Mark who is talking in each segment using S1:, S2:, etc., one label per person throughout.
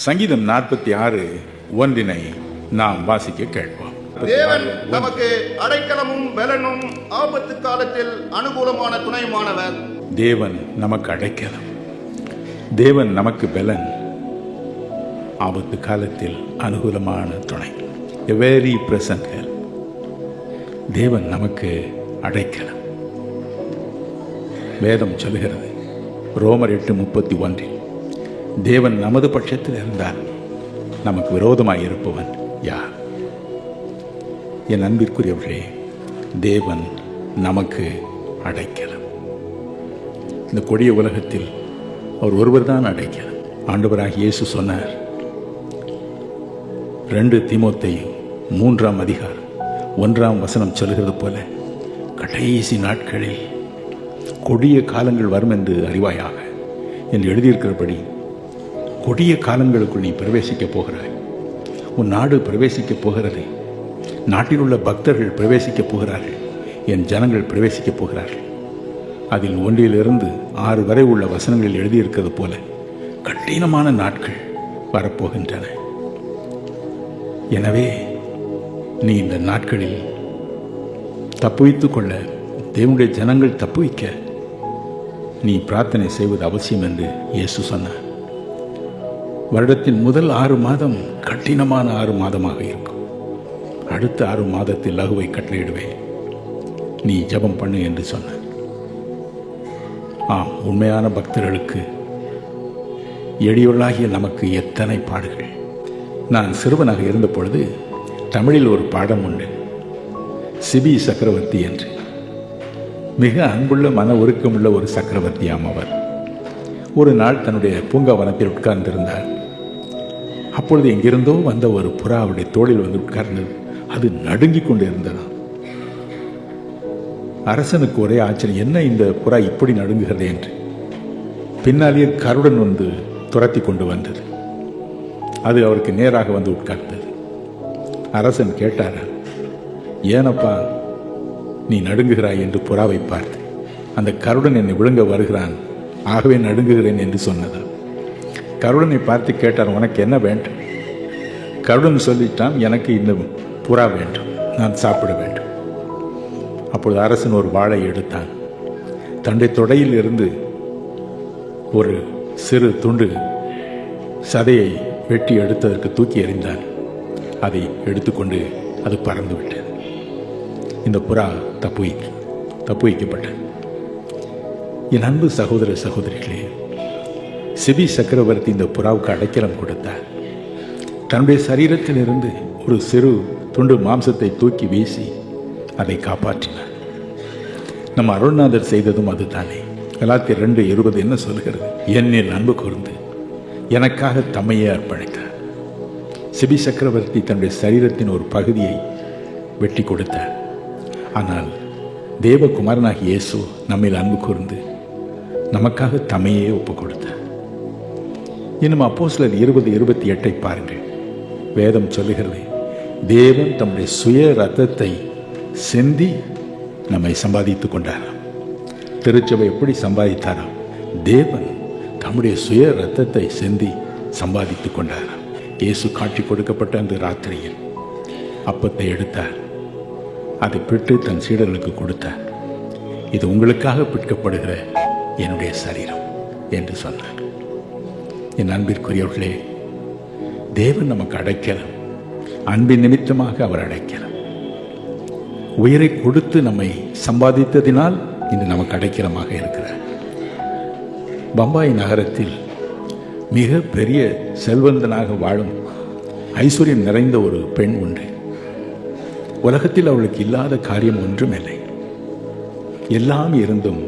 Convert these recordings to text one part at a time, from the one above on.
S1: சங்கீதம் 46:1 நாம் வாசிக்க கேட்போம்.
S2: தேவன் நமக்கு அடைக்கலமும் பலனும், ஆபத்து காலத்தில் அனுகூலமான துணையுமானவர்.
S1: தேவன் நமக்கு அடைக்கலம், தேவன் நமக்கு பலன், ஆபத்து காலத்தில் அனுகூலமான துணை. A very present help. தேவன் நமக்கு அடைக்கலம். வேதம் சொல்கிறது ரோமர் 8:31, தேவன் நமது பட்சத்தில் இருந்தால் நமக்கு விரோதமாய் இருப்பவன் யார்? என் அன்பிற்குரியவர்களே, தேவன் நமக்கு அடைக்கலம். இந்த கொடிய உலகத்தில் அவர் ஒருவர் தான் அடைக்கலம். ஆண்டவராகிய இயேசு சொன்னார், 2 தீமோத்தேயு 3:1 சொல்கிறது போல, கடைசி நாட்களில் கொடிய காலங்கள் வரும் என்று அறிவாயாக என்று எழுதியிருக்கிறபடி கொடிய காலங்களுக்குள் நீ பிரவேசிக்கப் போகிறாய். உன் நாடு பிரவேசிக்கப் போகிறது. நாட்டில் உள்ள பக்தர்கள் பிரவேசிக்கப் போகிறார்கள். என் ஜனங்கள் பிரவேசிக்கப் போகிறார்கள். அதில் 1-6 வரை உள்ள வசனங்களில் எழுதியிருக்கிறது போல கடினமான நாட்கள் வரப்போகின்றன. எனவே நீ இந்த நாட்களில் தப்புவித்துக் கொள்ள, தேவனுடைய ஜனங்கள் தப்புவிக்க நீ பிரார்த்தனை செய்வது அவசியம் என்று இயேசு சொன்னார். வருடத்தின் முதல் 6 மாதம் கடினமான 6 மாதமாக இருக்கும். அடுத்த 6 மாதத்தில் லகுவை கட்டளையிடுவேன், நீ ஜெபம் பண்ணு என்று சொன்னார். ஆம், உண்மையான பக்தர்களுக்கு, எளியவர்களாகிய நமக்கு எத்தனை பாடுகள். நான் சிறுவனாக இருந்த பொழுது தமிழில் ஒரு பாடம் உண்டு, சிபி சக்கரவர்த்தி என்று. மிக அன்புள்ள மன உருக்கமுள்ள ஒரு சக்கரவர்த்தியாம் அவர். ஒரு நாள் தன்னுடைய பூங்காவனத்தில் உட்கார்ந்திருந்தார். அப்பொழுது எங்கிருந்தோ வந்த ஒரு புறா அவருடைய தோளில் வந்து உட்கார்ந்தது. அது நடுங்கிக் கொண்டு இருந்ததாம். அரசனுக்கு ஒரே ஆச்சரியம், என்ன இந்த புறா இப்படி நடுங்குகிறது என்று. பின்னாலேயே கருடன் வந்து துரத்தி கொண்டு வந்தது. அது அவருக்கு நேராக வந்து உட்கார்ந்தது. அரசன் கேட்டார், ஏனப்பா நீ நடுங்குகிறாய் என்று புறாவை பார்த்து. அந்த கருடன் என்னை விழுங்க வருகிறான், ஆகவே நடுங்குகிறேன் என்று சொன்னது. கருடனை பார்த்து கேட்டார், உனக்கு என்ன வேண்டும்? கருடன் சொல்லிட்டான், எனக்கு இந்த புறா வேண்டும், நான் சாப்பிட வேண்டும். அப்பொழுது அரசன் ஒரு வாளை எடுத்தான். தன்னுடைய தொடையில் இருந்து ஒரு சிறு துண்டு சதையை வெட்டி எடுத்ததற்கு தூக்கி எறிந்தான். அதை எடுத்துக்கொண்டு அது பறந்து விட்டது. இந்த புறா தப்புவிக்கப்பட்டது. என் அன்பு சகோதர சகோதரிகளே, சிபி சக்கரவர்த்தி இந்த புறாவுக்கு அடைக்கலம் கொடுத்தார். தன்னுடைய சரீரத்தில் இருந்து ஒரு சிறு துண்டு மாம்சத்தை தூக்கி வீசி அதை காப்பாற்றினார். நம்ம அருள்நாதர் செய்ததும் அதுதானே. கலாத்தியர் 2:20 என்ன சொல்கிறது? என்னில் அன்பு கூர்ந்து எனக்காக தம்மையே அர்ப்பணித்தார். சிபி சக்கரவர்த்தி தன்னுடைய சரீரத்தின் ஒரு பகுதியை வெட்டி கொடுத்தார். ஆனால் தேவகுமாரனாகிய இயேசு நம்மில் அன்பு கூர்ந்து நமக்காக தம்மையே ஒப்புக் கொடுத்தார். இன்னும் அப்போஸ்தலர் 20:28 பாருங்கள். வேதம் சொல்லுகிறது, தேவன் தம்முடைய சுய ரத்தத்தை சிந்தி நம்மை சம்பாதித்துக் கொண்டாராம். திருச்சபை எப்படி சம்பாதித்தாராம்? தேவன் தம்முடைய சுய ரத்தத்தை சிந்தி சம்பாதித்துக் கொண்டாராம். இயேசு காட்சி கொடுக்கப்பட்ட அந்த ராத்திரியில் அப்பத்தை எடுத்தார். அதை பிட்டு தன் சீடர்களுக்கு கொடுத்தார். இது உங்களுக்காக பிற்கப்படுகிற என்னுடைய சரீரம் என்று சொன்னார். என் அன்பிற்குரியவர்களே, தேவன் நமக்கு அடைக்கலம். அன்பின் நிமித்தமாக அவர் அடைக்கலம். உயிரை கொடுத்து நம்மை சம்பாதித்ததினால் இன்று நமக்கு அடைக்கலமாக இருக்கிறார். பம்பாய் நகரத்தில் மிக பெரிய செல்வந்தனாக வாழும் ஐஸ்வர்யம் நிறைந்த ஒரு பெண் உண்டு. உலகத்தில் அவளுக்கு இல்லாத காரியம் ஒன்றுமில்லை. எல்லாம் இருந்தும்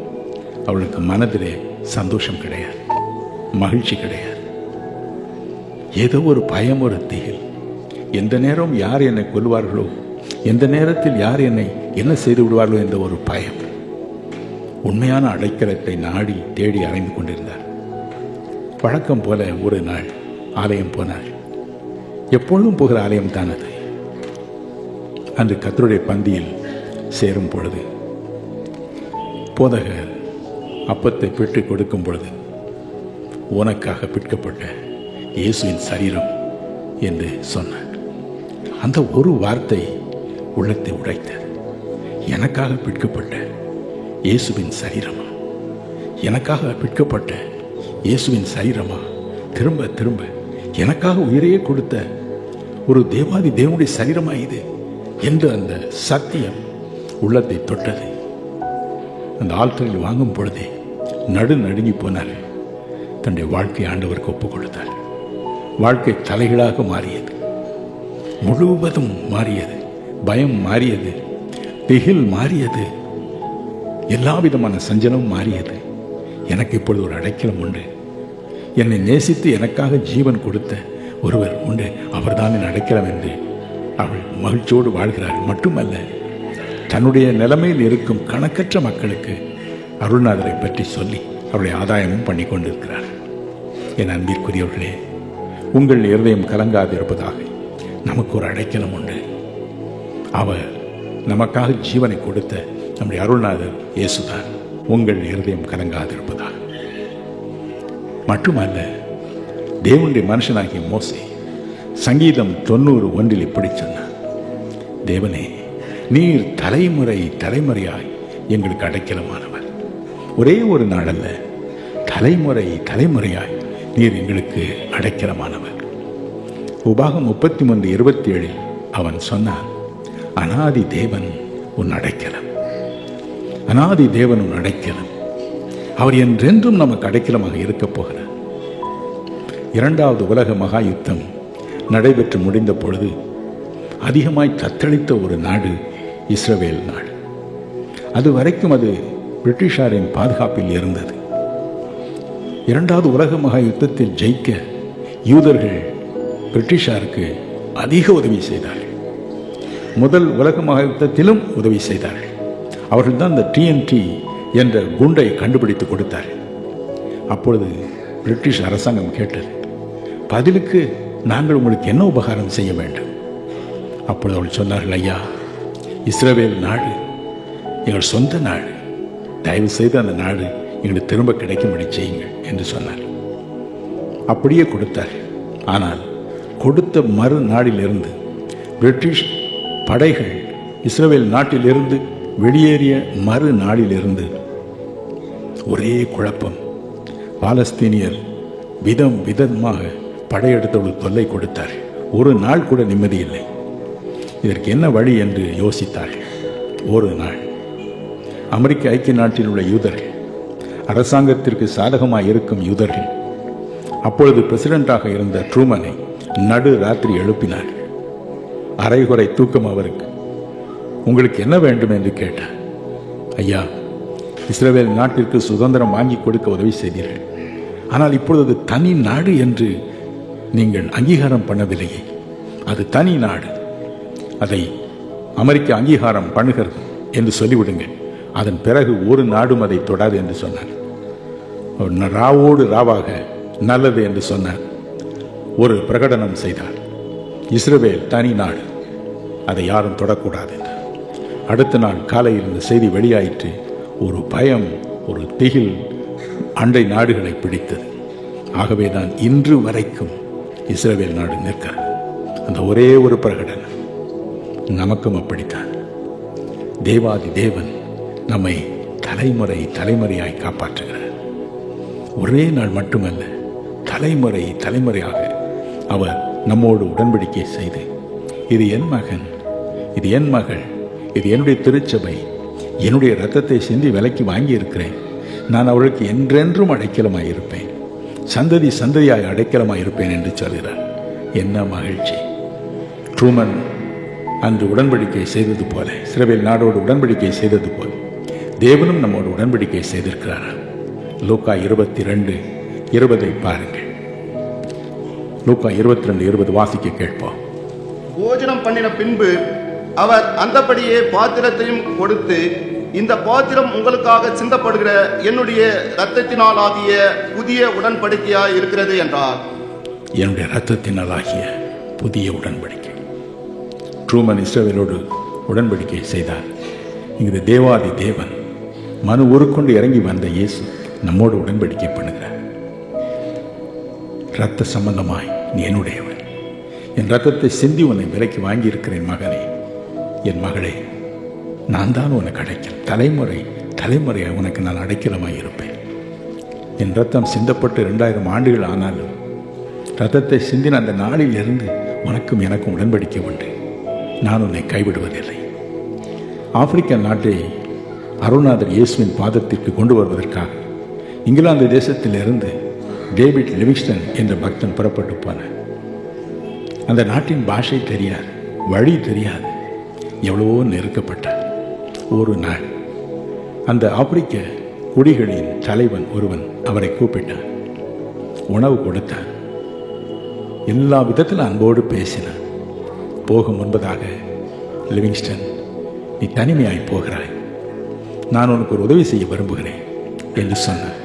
S1: அவளுக்கு மனதிலே சந்தோஷம் கிடையாது, மகிழ்ச்சி கிடையாது. ஏதோ ஒரு பயம், ஒரு திகில். எந்த நேரம் யார் என்னை கொல்வார்களோ, எந்த நேரத்தில் யார் என்னை என்ன செய்து விடுவார்களோ என்ற ஒரு பயம். உண்மையான அடைக்கலத்தை நாடி தேடி அலைந்து கொண்டிருந்தார். வழக்கம் போல ஒரு நாள் ஆலயம் போனார். எப்பொழுதும் போகிற ஆலயம் தான் அது. அன்று கர்த்தருடைய பந்தியில் சேரும் பொழுது போதகர் அப்பத்தை பிட்டு கொடுக்கும் பொழுது, உனக்காக பிற்கப்பட்ட இயேசுவின் சரீரம் என்று சொன்னார். அந்த ஒரு வார்த்தை உள்ளத்தை உடைத்தது. எனக்காக பிற்கப்பட்ட இயேசுவின் சரீரமா, எனக்காக பிற்கப்பட்ட இயேசுவின் சரீரமா, திரும்ப திரும்ப எனக்காக உயிரையே கொடுத்த ஒரு தேவாதி தேவனுடைய சரீரமா இது என்று அந்த சத்தியம் உள்ளத்தை தொட்டது. அந்த ஆல்டரில் வாங்கும் பொழுதே நடுங்கி போனார். தன்னுடைய வாழ்க்கை ஆண்டவருக்கு ஒப்புக் கொடுத்தார். வாழ்க்கை தலைகீழாக மாறியது, முழுவதும் மாறியது. பயம் மாறியது, திகில் மாறியது, எல்லா விதமான சஞ்சலம் மாறியது. எனக்கு இப்பொழுது ஒரு அடைக்கலம் உண்டு. என்னை நேசித்து எனக்காக ஜீவன் கொடுத்த ஒருவர் உண்டு, அவர்தான் என் அடைக்கலம் என்று அவள் மகிழ்ச்சியோடு வாழ்கிறார். மட்டுமல்ல, தன்னுடைய நிலைமையில் இருக்கும் கணக்கற்ற மக்களுக்கு அருள்நாதரை பற்றி சொல்லி அவருடைய ஆதாயமும் பண்ணி கொண்டிருக்கிறார். என் அன்பிற்குரியவர்களே, உங்கள் இருதயம் கலங்காதிருப்பதாக. நமக்கு ஒரு அடைக்கலம் உண்டு. அவர் நமக்காக ஜீவனை கொடுத்த நம்முடைய அருள்நாதர் இயேசுதான். உங்கள் இருதயம் கலங்காதிருப்பதாக. மட்டுமல்ல, தேவனுடைய மனுஷனாகிய மோசே சங்கீதம் 90:1 இப்படி சொன்னார், தேவனே, நீர் தலைமுறை தலைமுறையாய் எங்களுக்கு அடைக்கலமானவர். ஒரே ஒரு நாளல்ல, தலைமுறை தலைமுறையாய் நீர் எங்களுக்கு அடைக்கலமானவர். உபாகம் 33:27 அவன் சொன்னான், அநாதி தேவன் உன் அடைக்கலம், அநாதி தேவன் உன் அடைக்கலம். அவர் என்றென்றும் நமக்கு அடைக்கலமாக இருக்கப் போகிறார். 2வது உலக மகா யுத்தம் நடைபெற்று முடிந்த பொழுது அதிகமாய் தத்தளித்த ஒரு நாடு இஸ்ரவேல் நாடு. அது வரைக்கும் அது பிரிட்டிஷாரின் பாதுகாப்பில் இருந்தது. 2வது உலக மகா யுத்தத்தில் ஜெயிக்க யூதர்கள் பிரிட்டிஷாருக்கு அதிக உதவி செய்தார்கள். முதல் உலக மகா யுத்தத்திலும் உதவி செய்தார்கள். அவர்கள் தான் இந்த TNT என்ற குண்டை கண்டுபிடித்து கொடுத்தார்கள். அப்பொழுது பிரிட்டிஷ் அரசாங்கம் கேட்டது, பதிலுக்கு நாங்கள் உங்களுக்கு என்ன உபகாரம் செய்ய வேண்டும்? அப்பொழுது அவர்கள் சொன்னார்கள், ஐயா, இஸ்ரவேல் நாடு எங்கள் சொந்த நாடு, தயவு செய்து அந்த நாடு எங்களுக்கு திரும்ப கிடைக்கும்படி செய்யுங்கள் என்று சொன்னார். அப்படியே கொடுத்தார். ஆனால் கொடுத்த மறுநாளிலிருந்து பிரிட்டிஷ் படைகள் இஸ்ரவேல் நாட்டிலிருந்து வெளியேறிய மறுநாளிலிருந்து ஒரே குழப்பம். பாலஸ்தீனியர் விதம் விதமாக படையெடுத்தவர்கள் தொல்லை கொடுத்தார். ஒரு நாள் கூட நிம்மதி இல்லை. இதற்கு என்ன வழி என்று யோசித்தார்கள். ஒரு நாள் அமெரிக்க ஐக்கிய நாட்டில் உள்ள யூதர்கள், அரசாங்கத்திற்கு சாதகமாக இருக்கும் யூதர்கள், அப்பொழுது பிரசிடென்டாக இருந்த ட்ரூமனை நடு ராத்திரி எழுப்பினார்கள். அரைகுறை தூக்கம் அவருக்கு. உங்களுக்கு என்ன வேண்டும் என்று கேட்டார். ஐயா, இஸ்ரவேல் நாட்டிற்கு சுதந்திரம் வாங்கி கொடுக்க உதவி செய்தீர்கள். ஆனால் இப்பொழுது தனி நாடு என்று நீங்கள் அங்கீகாரம் பண்ணவில்லையே. அது தனி நாடு, அதை அமெரிக்க அங்கீகாரம் பண்ணுகிறது என்று சொல்லிவிடுங்கள். அதன் பிறகு ஒரு நாடும் அதை தொடாது என்று சொன்னார். ராவோடு ராவாக நல்லது என்று சொன்னார். ஒரு பிரகடனம் செய்தார், இஸ்ரவேல் தனி நாடு, அதை யாரும் தொடக்கூடாது என்று. அடுத்த நாள் காலையில் இந்த செய்தி வெளியாயிற்று. ஒரு பயம், ஒரு திகில் அண்டை நாடுகளை பிடித்தது. ஆகவேதான் இன்று வரைக்கும் இஸ்ரவேல் நாடு நிற்கிறது. அந்த ஒரே ஒரு பிரகடனம். நமக்கும் அப்படித்தான். தேவாதி தேவன் நம்மை தலைமுறை தலைமுறையாய் காப்பாற்றுகிறார். ஒரே நாள் மட்டுமல்ல, தலைமுறை தலைமுறையாக அவர் நம்மோடு உடன்படிக்கை செய்து, இது என் மகன், இது என் மகள், இது என்னுடைய திருச்சபை, என்னுடைய இரத்தத்தை சிந்தி விலைக்கு வாங்கி இருக்கிறேன், நான் அவர்களுக்கு என்றென்றும் அடைக்கலமாய் இருப்பேன், சந்ததி சந்ததியாய் அடைக்கலமாய் இருப்பேன் என்று சொல்கிறார். என்ன மகிழ்ச்சி! ட்ரூமன் அன்று உடன்படிக்கை செய்தது போல, இஸ்ரவேல் நாடோடு உடன்படிக்கை செய்தது போல தேவனும் நம்மோடு உடன்படிக்கை செய்திருக்கிறார். லூக்கா 22:20 பாருங்கள். லூக்கா 22:20 வாசிக்க கேட்போம்.
S2: போஜனம் பண்ணின பின்பு அவர் அந்தபடியே பாத்திரத்தையும் கொடுத்து, இந்த பாத்திரம் உங்களுக்காக சிந்தப்படுகிற என்னுடைய இரத்தத்தினால் ஆகிய புதிய உடன்படிக்கையாய் இருக்கிறது என்றார்.
S1: என்னுடைய இரத்தத்தினால் ஆகிய புதிய உடன்படிக்கை. ட்ரூமன் இஸ்ரவேலோடு உடன்படிக்கை செய்தார். இங்கு தேவாதி தேவன் மனு உருக்கொண்டு இறங்கி வந்த இயேசு நம்மோடு உடன்படிக்கை பண்ணுகிறார். இரத்த சம்பந்தமாய் நீ என்னுடையவன். என் இரத்தத்தை சிந்தி உன்னை விலைக்கு வாங்கியிருக்கிறேன் மகனே, என் மகளே. நான் தான் உனக்கு அடைக்கல். தலைமுறை தலைமுறையாக உனக்கு நான் அடைக்கலமாய் இருப்பேன். என் ரத்தம் சிந்தப்பட்டு 2000 ஆண்டுகள் ஆனாலும் ரத்தத்தை சிந்தின அந்த நாளில் இருந்து உனக்கும் எனக்கும் உடன்படிக்கை உண்டு. நான் உன்னை கைவிடுவதில்லை. ஆப்பிரிக்கா நாட்டை அருணாதர் இயேசுவின் பாதத்திற்கு கொண்டு வருவதற்காக இங்கிலாந்து தேசத்திலிருந்து டேவிட் லிவிங்ஸ்டன் என்ற பக்தன் புறப்பட்டு போனார். அந்த நாட்டின் பாஷை தெரியாது, வழி தெரியாது, எவ்வளவோ நெருக்கப்பட்டார். ஒரு நாள் அந்த ஆப்பிரிக்க குடிகளின் தலைவன் ஒருவன் அவரை கூப்பிட்டான், உணவு கொடுத்தான், எல்லா விதத்தில் அன்போடு பேசினான். போக முன்பதாக, லிவிங்ஸ்டன், நீ தனிமையாய் போகிறாய், நான் உனக்கு ஒரு உதவி செய்ய விரும்புகிறேன் என்று சொன்னார்.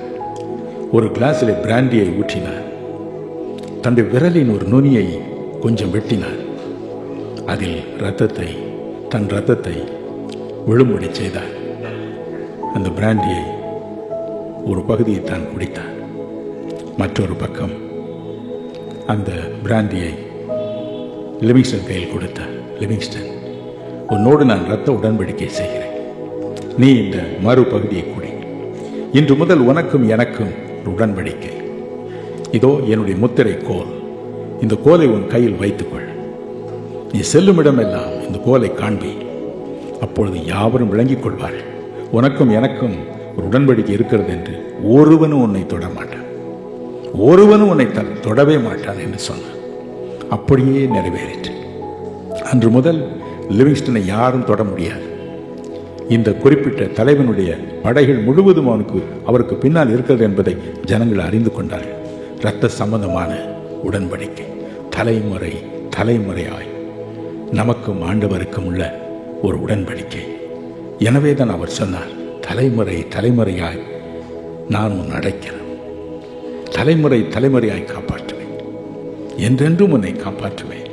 S1: ஒரு கிளாஸில் பிராண்டியை ஊற்றினார். தன்னுடைய விரலின் ஒரு நுனியை கொஞ்சம் வெட்டினார். அதில் தன் இரத்தத்தை விழும்படி செய்தார். அந்த பிராண்டியை ஒரு பகுதியை தான் குடித்தார். மற்றொரு பக்கம் அந்த பிராண்டியை லிவிங்ஸ்டன் கையில் கொடுத்தார். லிவிங்ஸ்டன், உன்னோடு நான் இரத்த உடன்படிக்கை செய்கிறேன். நீ இந்த மறுபகுதியை குடி. இன்று முதல் உனக்கும் எனக்கும் ஒரு உடன்படிக்கை. இதோ என்னுடைய முத்திரை கோல். இந்த கோலை உன் கையில் வைத்துக்கொள். நீ செல்லும் இடமெல்லாம் இந்த கோலை காண்பி. அப்பொழுது யாவரும் விளங்கிக் கொள்வார்கள் உனக்கும் எனக்கும் ஒரு உடன்படிக்கை இருக்கிறது என்று. ஒருவனும் உன்னை தொட மாட்டான், ஒருவனும் உன்னை தொடவே மாட்டான் என்று சொன்னான். அப்படியே நிறைவேறிற்று. அன்று முதல் லிவிங்ஸ்டனை யாரும் தொட முடியாது. இந்த குறிப்பிட்ட தலைவனுடைய படைகள் முழுவதும் அவருக்கு பின்னால் இருக்கிறது என்பதை ஜனங்கள் அறிந்து கொண்டார்கள். இரத்த சம்பந்தமான உடன்படிக்கை, தலைமுறை தலைமுறையாய் நமக்கும் ஆண்டவருக்கும் உள்ள ஒரு உடன்படிக்கை. எனவே தான் அவர் சொன்னார், தலைமுறை தலைமுறையாய் நான் உன் அடைக்கிறேன், தலைமுறை தலைமுறையாய் காப்பாற்றுவேன், என்றென்றும் உன்னை காப்பாற்றுவேன்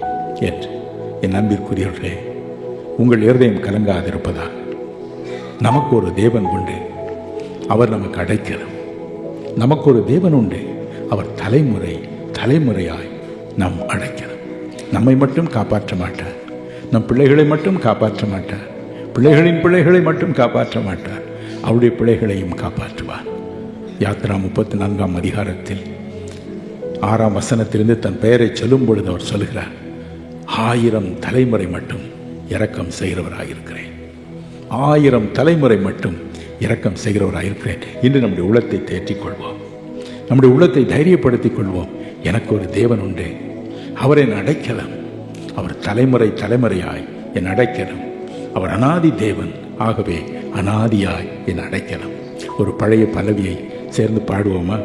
S1: என்று. என் அன்பிற்குரியவர்களே, உங்கள் இருதயம் கலங்காதிருப்பதாக. நமக்கு ஒரு தேவன் உண்டு, அவர் நமக்கு அடைக்கிறோம். நமக்கு ஒரு தேவன் உண்டு, அவர் தலைமுறை தலைமுறையாய் நாம் அடைக்கிறோம். நம்மை மட்டும் காப்பாற்ற மாட்டார், நம் பிள்ளைகளை மட்டும் காப்பாற்ற மாட்டார், பிள்ளைகளின் பிள்ளைகளை மட்டும் காப்பாற்ற மாட்டார், அவருடைய பிள்ளைகளையும் காப்பாற்றுவார். யாத்ரா 34ஆம் அதிகாரத்தில் 6ஆம் வசனத்திலிருந்து தன் பெயரை சொல்லும் பொழுது அவர் சொல்கிறார், 1000 தலைமுறை மட்டும் இரக்கம் செய்கிறவராயிருக்கிறேன், 1000 தலைமுறை மட்டும் இரக்கம் செய்கிறவராயிருக்கிறேன். இன்று நம்முடைய உள்ளத்தை தேற்றிக் கொள்வோம், நம்முடைய உள்ளத்தை தைரியப்படுத்திக் கொள்வோம். எனக்கு ஒரு தேவன் உண்டு, அவர் என் அடைக்கலம், அவர் தலைமுறை தலைமுறையாய் என் அடைக்கலம், அவர் அனாதி தேவன், ஆகவே அனாதியாய் என் அடைக்கலம். ஒரு பழைய பல்லவியை சேர்ந்து பாடுவோமா?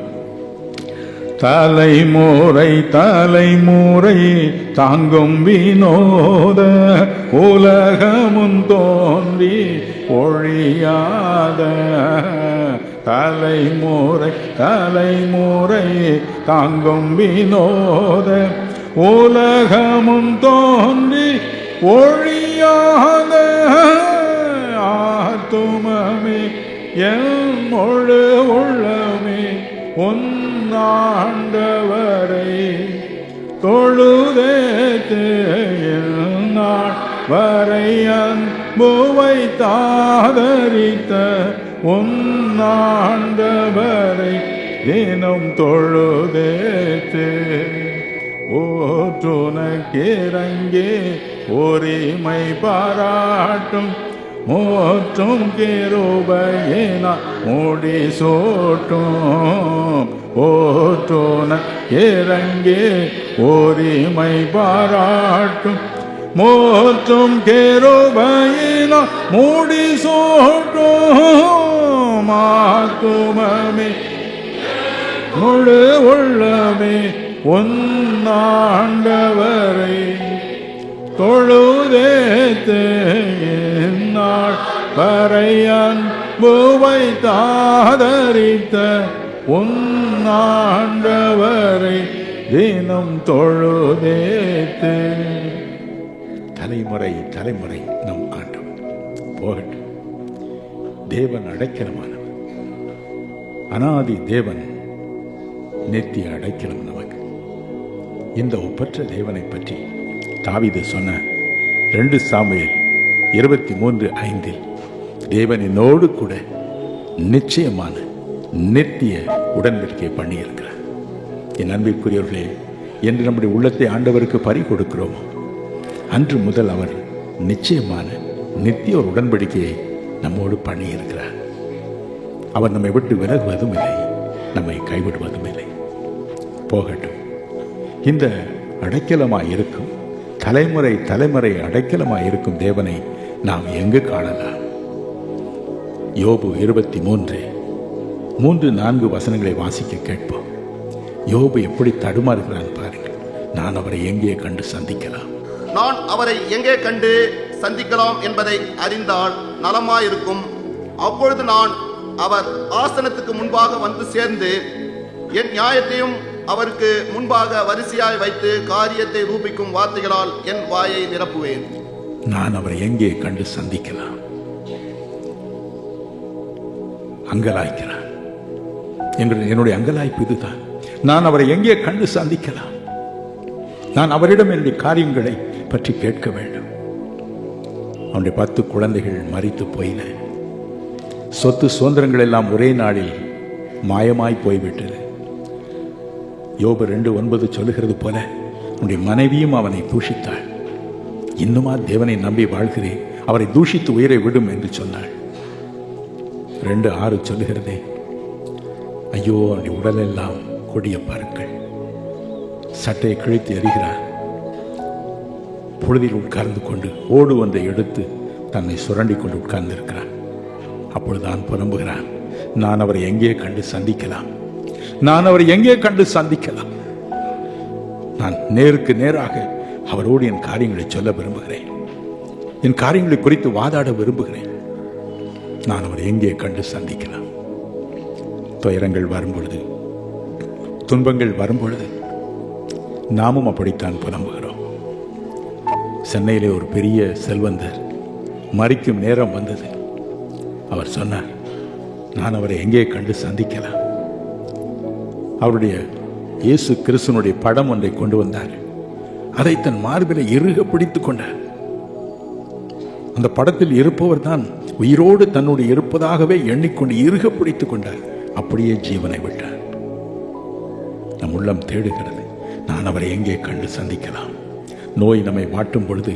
S1: தலைமுறை தலைமுறை தாங்கும் வினோத உலகமும் தோன்றி ஒழியாத, தலைமுறை தலைமுறை தாங்கும் வினோத உலகமும் தோன்றி ஒழியாத, ஆத்துமமே என் முழு உள்ளமே உன்னாண்டவரை தொழுதேத்து நாள் வரை அன்புவை தாதரித்த உன்னாண்டவரை தினம் தொழுதேத்து. ஓற்றுனக்கிறங்கே உரிமை பாராட்டும் மோற்றும் கிருபையினா மூடி சோட்டும். ஓற்றுன இறங்கே உரிமை பாராட்டும் மோற்றும் கிருபையினா மூடி சோட்டும். ஆத்துமமே முழு உள்ளமே உன்னாண்டவரை தொழுதேத்து நாள் வரை அன்புவை தாதரித்த உன்னாண்டவரை தினம் தொழுதேத்து. தலைமுறை தலைமுறை நம் ஆண்டவர் போகட்டும். தேவன் அடைக்கலமானவர், அனாதி தேவன், நித்திய அடைக்கலம் நமக்கு. இந்த ஒப்பற்ற தேவனை பற்றி தாவீது சொன்ன 2 சாமுவேல் 23:5 தேவன் என்னோடு கூட நிச்சயமான நித்திய உடன்படிக்கை பண்ணி இருக்கிறார். என் அன்பிற்குரியவர்களே, என்று நம்முடைய உள்ளத்தை ஆண்டவருக்கு பறி கொடுக்கிறோமோ அன்று முதல் அவர் நிச்சயமான நித்திய ஒரு உடன்படிக்கையை நம்மோடு பண்ணி இருக்கிறார். அவர் நம்மை விட்டு விலகுவதும் இல்லை, நம்மை கைவிடுவதும் இல்லை. போகட்டும். இந்த அடைக்கலமாய் இருக்கும், தலைமுறை தலைமுறை அடைக்கலமாய் இருக்கும் தேவனை நாம் எங்கு காணலாம்? யோபு 23:3-4 வசனங்களை வாசிக்க கேட்போம். யோபு எப்படி தடுமாறுகிறான் பாருங்கள். நான் அவரை எங்கே கண்டு சந்திக்கலாம்?
S2: நான் அவரை எங்கே கண்டு சந்திக்கலாம் என்பதை அறிந்தால் நலமாயிருக்கும். அப்பொழுது நான் அவர் ஆசனத்துக்கு முன்பாக வந்து சேர்ந்து என் நியாயத்தையும் அவருக்கு முன்பாக வரிசையாய் வைத்து காரியத்தை ரூபிக்கும் வார்த்தைகளால் என் வாயை நிரப்புவேன்.
S1: நான் அவரை எங்கே கண்டு சந்திக்கலாம்? அங்கலாய்க்கிறான். என்னுடைய அங்கலாய்ப்பு இதுதான். நான் அவரை எங்கே கண்டு சந்திக்கலாம்? நான் அவரிடம் என்னுடைய காரியங்களை பற்றி கேட்க வேண்டும். அவனுடைய 10 குழந்தைகள் மரித்து போயின. சொத்து சுதந்திரங்கள் எல்லாம் ஒரே நாளில் மாயமாய் போய்விட்டது. யோபு 2:9 சொல்லுகிறது போல உன்னுடைய மனைவியும் அவனை தூஷித்தாள். இன்னுமா தேவனை நம்பி வாழ்கிறேன், அவரை தூஷித்து உயிரை விடும் என்று சொன்னாள். 2:6 சொல்லுகிறதே, ஐயோ அவனுடைய உடலெல்லாம் கொடிய பாருங்கள். சட்டையை கிழித்து எறிகிறார். பொழுதில் உட்கார்ந்து கொண்டு ஓடு ஒன்றை எடுத்து தன்னை சுரண்டி கொண்டு உட்கார்ந்திருக்கிறான். அப்பொழுதுதான் புலம்புகிறான், நான் அவரை எங்கே கண்டு சந்திக்கலாம்? நான் அவரை எங்கே கண்டு சந்திக்கலாம்? நான் நேருக்கு நேராக அவரோடு என் காரியங்களை சொல்ல விரும்புகிறேன். என் காரியங்களை குறித்து வாதாட விரும்புகிறேன். நான் அவரை எங்கே கண்டு சந்திக்கலாம்? துயரங்கள் வரும்பொழுது, துன்பங்கள் வரும்பொழுது நாமும் அப்படித்தான் புலம்புகிறோம். சென்னையிலே ஒரு பெரிய செல்வந்தர் மரிக்கும் நேரம் வந்தது. அவர் சொன்னார், நான் அவரை எங்கே கண்டு சந்திக்கலாம்? அவருடைய இயேசு கிறிஸ்துனுடைய படம் ஒன்றை கொண்டு வந்தார். அதை தன் மார்பிலை இறுக பிடித்துக் கொண்டார். அந்த படத்தில் இருப்பவர் தான் உயிரோடு தன்னுடைய இருப்பதாகவே எண்ணிக்கொண்டு இறுக பிடித்துக் கொண்டார். அப்படியே ஜீவனை விட்டார். நம் உள்ளம் தேடுகிறது, நான் அவரை எங்கே கண்டு சந்திக்கலாம்? நோய் நம்மை வாட்டும் பொழுது,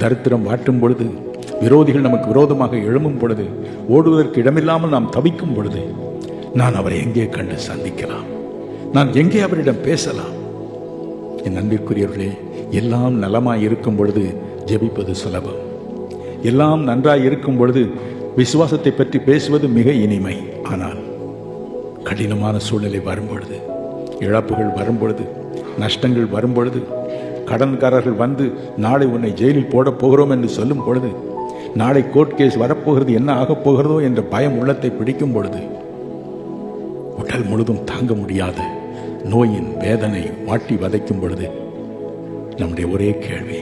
S1: தரித்திரம் வாட்டும் பொழுது, விரோதிகள் நமக்கு விரோதமாக எழும்பும் பொழுது, ஓடுவதற்கு இடமில்லாமல் நாம் தவிக்கும் பொழுது, நான் அவரை எங்கே கண்டு சந்திக்கலாம்? நான் எங்கே அவரிடம் பேசலாம்? என் அன்பிற்குரியவர்களே, எல்லாம் நலமாய் இருக்கும் பொழுது ஜெபிப்பது சுலபம். எல்லாம் நன்றாய் இருக்கும் பொழுது விசுவாசத்தை பற்றி பேசுவது மிக இனிமை. ஆனால் கடினமான சூழ்நிலை வரும்பொழுது, இழப்புகள் வரும்பொழுது, நஷ்டங்கள் வரும்பொழுது, கடன்காரர்கள் வந்து நாளை உன்னை ஜெயிலில் போட போகிறோம் என்று சொல்லும் பொழுது, நாளை கோர்ட் கேஸ் வரப்போகிறது, என்ன ஆகப் போகிறதோ என்ற பயம் உள்ளத்தை பிடிக்கும் பொழுது, உடல் முழுதும் தாங்க முடியாத நோயின் வேதனை வாட்டி வதைக்கும் பொழுது, நம்முடைய ஒரே கேள்வி,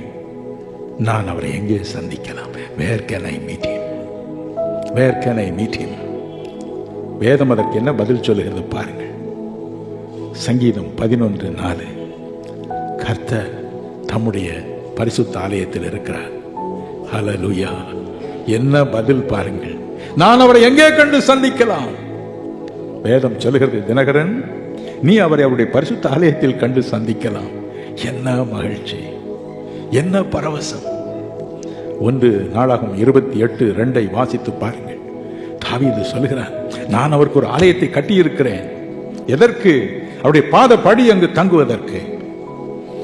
S1: நான் அவரை எங்கே சந்திக்கலாம்? Where can I meet him? Where can I meet him? வேதம் அதற்கு என்ன பதில் சொல்லுகிறது பாருங்கள். சங்கீதம் 11:4, கர்த்தர் தம்முடைய பரிசுத்த ஆலயத்தில் இருக்கிறார். ஹல்லேலூயா! என்ன பதில் பாருங்கள். நான் அவரை எங்கே கண்டு சந்திக்கலாம்? வேதம் சொல்லுகிறது, தினகரன், நீ அவரை அவருடைய பரிசுத்த ஆலயத்தில் கண்டு சந்திக்கலாம். என்ன மகிழ்ச்சி, என்ன பரவசம்! 1 நாளாகமம் 28:2 வாசித்து பாருங்கள். தாவீது சொல்லுகிறான், நான் அவருக்கு ஒரு ஆலயத்தை கட்டியிருக்கிறேன். எதற்கு? அவருடைய பாதப்படி அங்கு தங்குவதற்கு.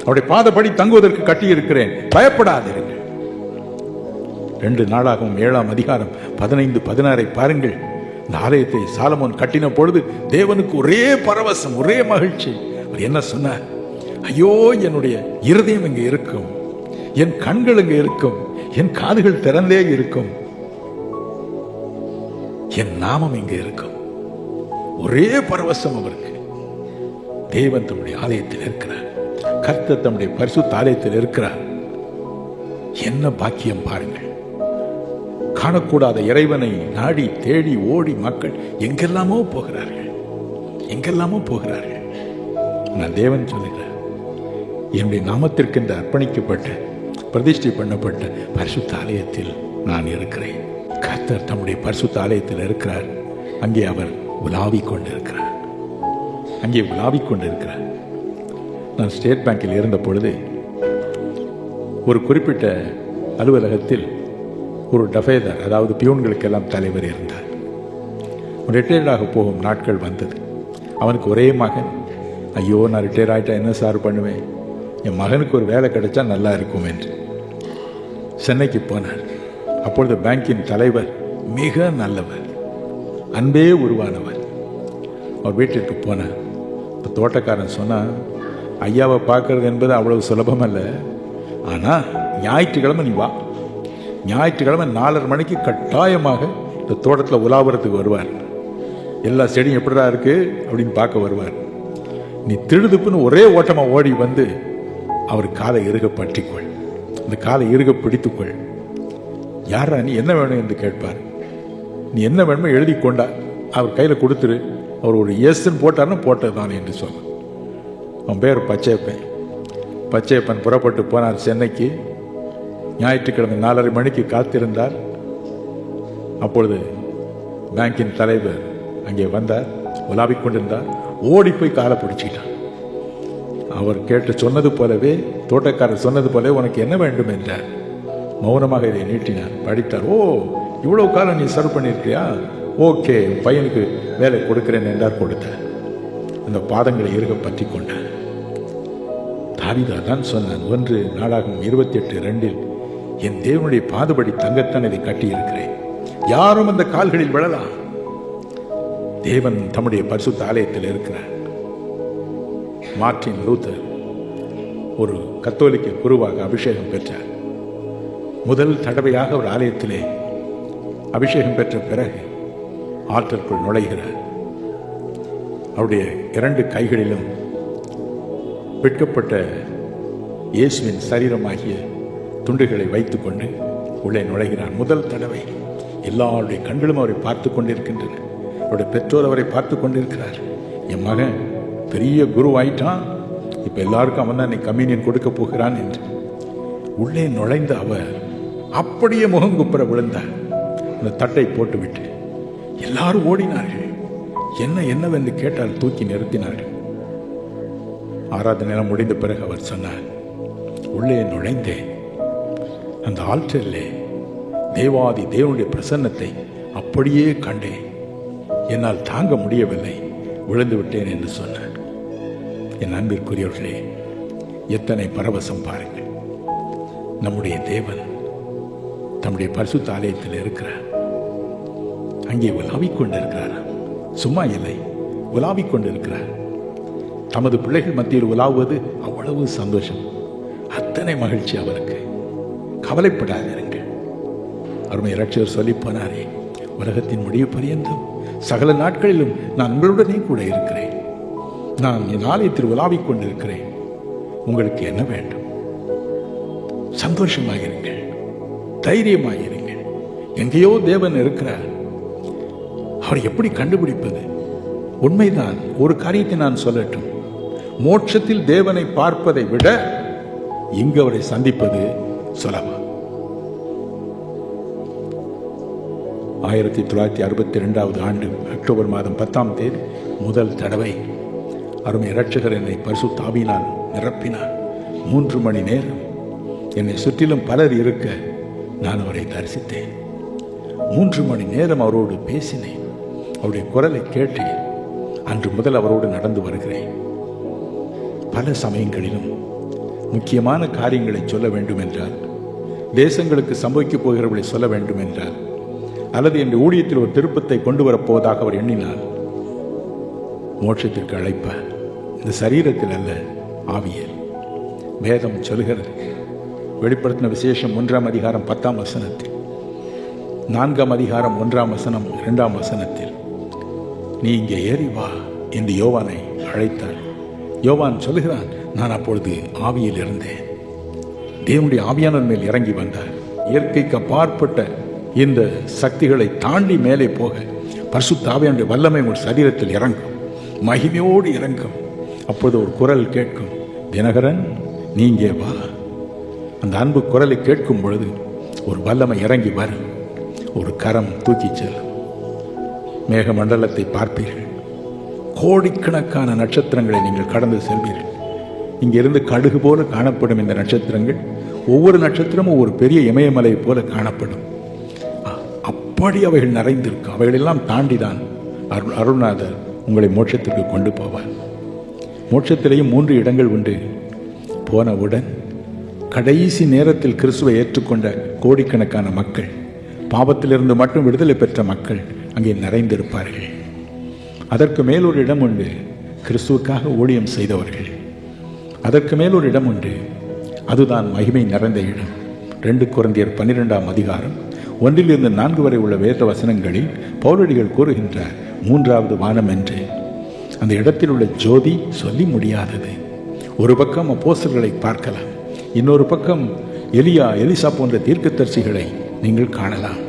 S1: அவருடைய பாதப்படி தங்குவதற்கு கட்டியிருக்கிறேன், பயப்படாதீர்கள். 2 நாளாகமம் 7:15-16 பாருங்கள். இந்த ஆலயத்தை சாலமோன் கட்டின பொழுது தேவனுக்கு ஒரே பரவசம், ஒரே மகிழ்ச்சி. அவர் என்ன சொன்னார்? ஐயோ, என்னுடைய இருதயம் இங்கே இருக்கும், என் கண்கள் இங்கே இருக்கும், என் காதுகள் திறந்தே இருக்கும், என் நாமம் இங்கே இருக்கும். ஒரே பரவசம் அவருக்கு. தேவன் தம்முடைய ஆலயத்தில் இருக்கிறார். கர்த்தர் தம்முடைய பரிசுத்த ஆலயத்தில் இருக்கிறார். என்ன பாக்கியம் பாருங்கள். காணக்கூடாத இறைவனை நாடி தேடி ஓடி மக்கள் எங்கெல்லாமோ போகிறார்கள், எங்கெல்லாமோ போகிறார்கள். நான் தேவன் சொல்லுகிறார், என்னுடைய நாமத்திற்கென்று அர்ப்பணிக்கப்பட்ட பிரதிஷ்டை பண்ணப்பட்ட பரிசுத்த ஆலயத்தில் நான் இருக்கிறேன். கர்த்தர் தம்முடைய பரிசுத்த ஆலயத்தில் இருக்கிறார். அங்கே அவர் உலாவிக் கொண்டிருக்கிறார். அங்கே உலாவிக் கொண்டிருக்கிறார். நான் ஸ்டேட் பேங்கில் இருந்த பொழுது ஒரு குறிப்பிட்ட அலுவலகத்தில் ஒரு டஃபேதர், அதாவது பியூன்களுக்கெல்லாம் தலைவர் இருந்தார். ரிட்டையர்டாக போகும் நாட்கள் வந்தது. அவனுக்கு ஒரே மகன். ஐயோ, நான் ரிட்டையர் ஆகிட்டா என்ன சார் பண்ணுவேன், என் மகனுக்கு ஒரு வேலை கிடைச்சா நல்லா இருக்கும் என்று சென்னைக்கு போனார். அப்பொழுது பேங்கின் தலைவர் மிக நல்லவர், அன்பே உருவானவர். அவர் வீட்டிற்கு போனார். இப்போ தோட்டக்காரன் சொன்னான், ஐயாவை பார்க்கறது என்பது அவ்வளவு சுலபம் அல்ல, ஆனால் ஞாயிற்றுக்கிழமை நீ வா, ஞாயிற்றுக்கிழமை 4:30 மணிக்கு கட்டாயமாக இந்த தோட்டத்தில் உலாவுறதுக்கு வருவார். எல்லா செடியும் எப்படிடா இருக்கு அப்படின்னு பார்க்க வருவார். நீ திடுதுப்புன்னு ஒரே ஓட்டமாக ஓடி வந்து அவர் காலை இறுக பற்றிக்கொள், அந்த காலை இறுக பிடித்துக்கொள். யாரா நீ, என்ன வேணும் என்று கேட்பார். நீ என்ன வேணுமோ எழுதி கொண்டா அவர் கையில் கொடுத்துரு, அவர் ஒரு எஸ்ன்னு போட்டார்னு போட்டது தான் என்று சொல்ல. அவன் பேர் பச்சையப்பன். பச்சையப்பன் புறப்பட்டு போனார் சென்னைக்கு. ஞாயிற்றுக்கிழமை 4:30 மணிக்கு காத்திருந்தார். அப்பொழுது பேங்கின் தலைவர் அங்கே வந்தார், உலாவிக் கொண்டிருந்தார். ஓடி போய் காலை பிடிச்சிட்டான். அவர் கேட்டு சொன்னது போலவே, தோட்டக்காரர் சொன்னது போலவே, உனக்கு என்ன வேண்டும் என்றார். மௌனமாக இதை நீட்டினார். படித்தார். ஓ, இவ்வளவு காலம் நீ சர்வ் பண்ணியிருக்கியா, ஓகே, பையனுக்கு வேலை கொடுக்கிறேன் என்றார். கொடுத்தார். அந்த பாதங்களை இறுக பற்றி கொண்டார். தாவீது தான் சொன்னான், 1 நாளாகமம் 28:2, என் தேவனுடைய பாதபடி தங்கத்தான் இதை கட்டியிருக்கிறேன், யாரும் அந்த கால்களில் விழலாம். தேவன் தம்முடைய பரிசுத்த ஆலயத்தில் இருக்கிறார். மார்ட்டின் லூத்தர் ஒரு கத்தோலிக்க குருவாக அபிஷேகம் பெற்றார். முதல் தடவையாக ஒரு ஆலயத்திலே அபிஷேகம் பெற்ற பிறகு ஆற்றலுக்குள் நுழைகிறார். அவருடைய 2 கைகளிலும் வெட்கப்பட்ட இயேசுவின் சரீரமாகிய துண்டுகளை வைத்துக்கொண்டு உள்ளே நுழைகிறார். முதல் தடவை. எல்லாருடைய கண்களும் அவரை பார்த்து கொண்டிருக்கின்றன. அவருடைய பெற்றோர் அவரை பார்த்து கொண்டிருக்கிறார். என் மகன் பெரிய குரு ஆயிட்டான், இப்போ எல்லாருக்கும் அவன் தான் கம்யூனியன் கொடுக்க போகிறான் என்று உள்ளே நுழைந்த அவர் அப்படியே முகங்குப்புற விழுந்தார். அந்த தட்டை போட்டுவிட்டு எல்லாரும் ஓடினார்கள். என்னவென்று கேட்டால் தூக்கி நிறுத்தினார்கள். ஆராதனை முடிந்த பிறகு அவர் சொன்னார், உள்ளே நுழைந்தேன், அந்த ஆல்டரிலே தேவாதி தேவனுடைய பிரசன்னத்தை அப்படியே கண்டேன், என்னால் தாங்க முடியவில்லை, விழுந்து விட்டேன் என்று சொன்னார். என் அன்பிற்குரியவர்களே, எத்தனை பரவசம் பாருங்கள். நம்முடைய தேவன் தம்முடைய பரிசுத்த ஆலயத்தில் இருக்கிறார். அங்கே உலாவிக் கொண்டிருக்கிறார். சும்மா இல்லை, உலாவிக் கொண்டிருக்கிறார். தமது பிள்ளைகள் மத்தியில் உலாவுவது அவ்வளவு சந்தோஷம், அத்தனை மகிழ்ச்சி அவருக்கு. கவலைப்படாதீர்கள். அருமை இரட்சகர் சொல்லி போனாரே, உலகத்தின் முடிவு பரியந்தம் சகல நாட்களிலும் நான் உங்களுடனே கூட இருக்கிறேன், நான் என் ஆலயத்தில் உலாவிக் கொண்டிருக்கிறேன். உங்களுக்கு என்ன வேண்டும்? சந்தோஷமாயிருங்கள், தைரியமாயிருங்கள். எங்கேயோ தேவன் இருக்கிறார். அவர் எப்படி கண்டுபிடிப்பது? உண்மைதான். ஒரு காரியத்தை நான் சொல்லட்டும், மோட்சத்தில் தேவனை பார்ப்பதை விட இங்கு அவரை சந்திப்பது சுலபம். 1962 ஆண்டு அக்டோபர் மாதம் 10ஆம் தேதி முதல் தடவை அருமை இரட்சகர் என்னை பரிசுத்த ஆவியினால் நிரப்பினார். 3 மணி நேரம் என்னை சுற்றிலும் பலர் இருக்க நான் அவரை தரிசித்தேன். 3 மணி நேரம் அவரோடு பேசினேன். அவருடைய குரலை கேட்டேன். அன்று முதல் அவரோடு நடந்து வருகிறேன். பல சமயங்களிலும் முக்கியமான காரியங்களை சொல்ல வேண்டும் என்றால், தேசங்களுக்கு சம்பவிக்கப் போகிறவர்களை சொல்ல வேண்டும் என்றால், அல்லது என் ஊழியத்தில் ஒரு திருப்பத்தை கொண்டு வரப்போவதாக அவர் எண்ணினார், மோட்சத்திற்கு அழைப்பார். இந்த சரீரத்தில் அல்ல, ஆவியில். வேதம் சொல்கிறது, வெளிப்படுத்தின விசேஷம் 1ஆம் அதிகாரம் 10ஆம் வசனத்தில், 4ஆம் அதிகாரம் 1ஆம் வசனம் 2ஆம் வசனத்தில், நீ இங்கே ஏறி வா என்று யோவானை அழைத்தார். யோவான் சொல்லுகிறான், நான் அப்பொழுது ஆவியில் இருந்தேன். தேவனுடைய ஆவியானவர் மேல் இறங்கி வந்தார். இயற்கைக்கு அப்பாற்பட்ட இந்த சக்திகளை தாண்டி மேலே போக பரிசுத்த ஆவியானுடைய வல்லமை உங்கள் சரீரத்தில் இறங்கும், மகிமையோடு இறங்கும். அப்பொழுது ஒரு குரல் கேட்கும், தினகரன் நீ இங்கே வா. அந்த அன்பு குரலை கேட்கும் பொழுது ஒரு வல்லமை இறங்கி வரும். ஒரு கரம் தூக்கி செல்லும். மேக மண்டலத்தை பார்ப்பீர்கள். கோடிக்கணக்கான நட்சத்திரங்களை நீங்கள் கடந்து செல்வீர்கள். இங்கிருந்து கடுகு போல காணப்படும் இந்த நட்சத்திரங்கள், ஒவ்வொரு நட்சத்திரமும் ஒரு பெரிய இமயமலை போல காணப்படும். அப்படி அவைகள் நிறைந்திருக்கும். அவைகளெல்லாம் தாண்டிதான் அருள்நாதர் உங்களை மோட்சத்திற்கு கொண்டு போவார். மோட்சத்திலேயும் 3 இடங்கள் உண்டு. போனவுடன் கடைசி நேரத்தில் கிறிஸ்துவை ஏற்றுக்கொண்ட கோடிக்கணக்கான மக்கள், பாவத்திலிருந்து மட்டும் விடுதலை பெற்ற மக்கள் அங்கே நிறைந்திருப்பார்கள். அதற்கு மேல் ஒரு இடம் உண்டு, கிறிஸ்துவுக்காக ஊழியம் செய்தவர்கள். அதற்கு மேல் ஒரு இடம் உண்டு, அதுதான் மகிமை நிறைந்த இடம். 2 கொரிந்தியர் 12ஆம் அதிகாரம் 1-4 வரை உள்ள வேத வசனங்களில் பவுலடிகள் கூறுகின்றார், 3வது வானம் என்று. அந்த இடத்தில் உள்ள ஜோதி சொல்லி முடியாதது. ஒரு பக்கம் அப்போஸ்தலர்களை பார்க்கலாம், இன்னொரு பக்கம் எலியா, எலிசா போன்ற தீர்க்கதரிசிகளை நீங்கள் காணலாம்.